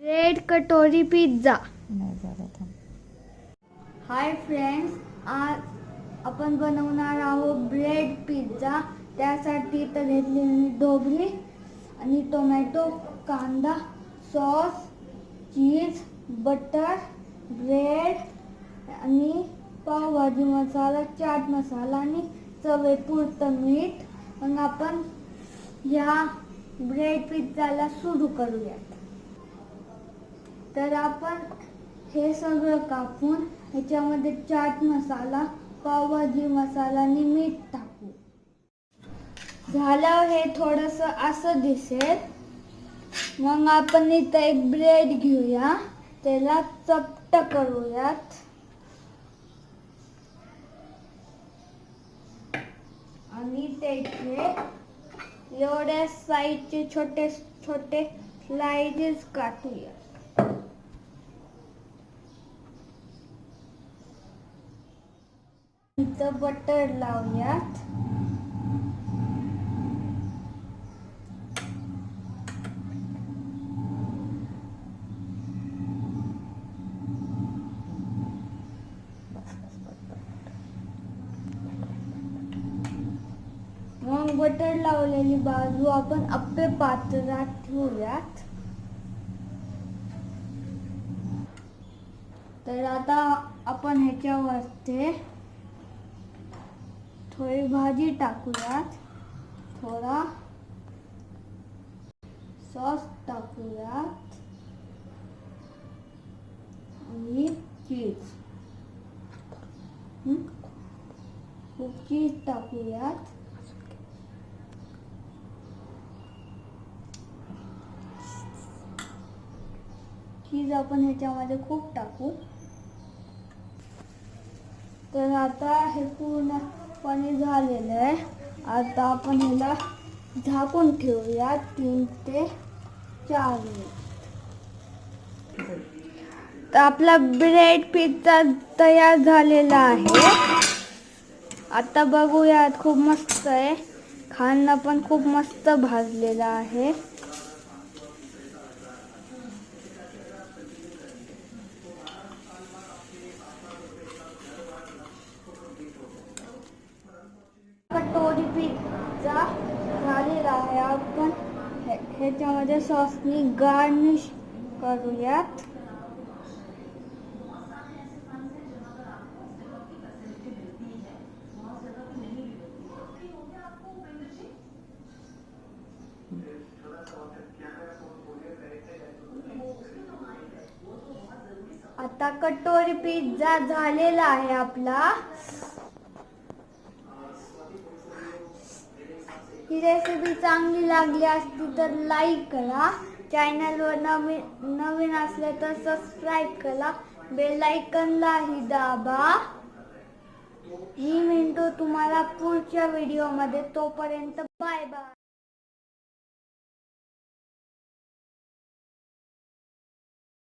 Bread कटोरी pizza. नाही झालं थांब. हाय फ्रेंड्स, आज आपण बनवणार आहोत ब्रेड पिझ्झा. त्यासाठी तर घेतली मी ढोबळी आणि टोमॅटो, कांदा, सॉस, चीज, बटर, ब्रेड आणि पावभाजी मसाला, चाट मसाला आणि चवीपुरतं मीठ. मग आपण या ब्रेड पिझ्झाला सुरू करूयात. तर आपण हे सगळं कापून ह्याच्यामध्ये चाट मसाला, पावभाजी मसाला आणि मीठ टाकू. झाल्यावर हे थोडंसं असं दिसेल. मग आपण इथं एक ब्रेड घेऊया, त्याला चपट करूयात आणि त्याचे एवढ्या साईजचे छोटे छोटे स्लाइसेस काटूया. इथं बटर लावूयात. मग बटर लावलेली बाजू आपण आप्पे पात्रात ठेवूयात. तर आता आपण ह्याच्यावरती थोडी भाजी टाकूयात, थोडा सॉस टाकूयात आणि चीज टाकूयात. चीज आपण ह्याच्यामध्ये खूप टाकू. तर आता हे पूर्णपणे झालेलं आहे. आता आपण ह्याला झाकून ठेवूया 3 ते 4 मिनिट. तर आपला ब्रेड पिझ्झा तयार झालेला आहे. आता बघूयात, खूप मस्त आहे. खाणं पण खूप मस्त भाजलेलं आहे. कटोरी पिझ्झा झालेला आहे. आपण ह्याच्यामध्ये सॉसनी गार्निश करूयात. आता कटोरी पिझ्झा झालेला आहे आपला. ही रेसिपी चांगली लागली असती तर लाईक करा. चॅनलवर नवीन असले तर सबस्क्राईब करा. बेल आयकॉनलाही दाबा. मी भेटतो तुम्हाला पुढच्या व्हिडिओमध्ये. तोपर्यंत बाय बाय.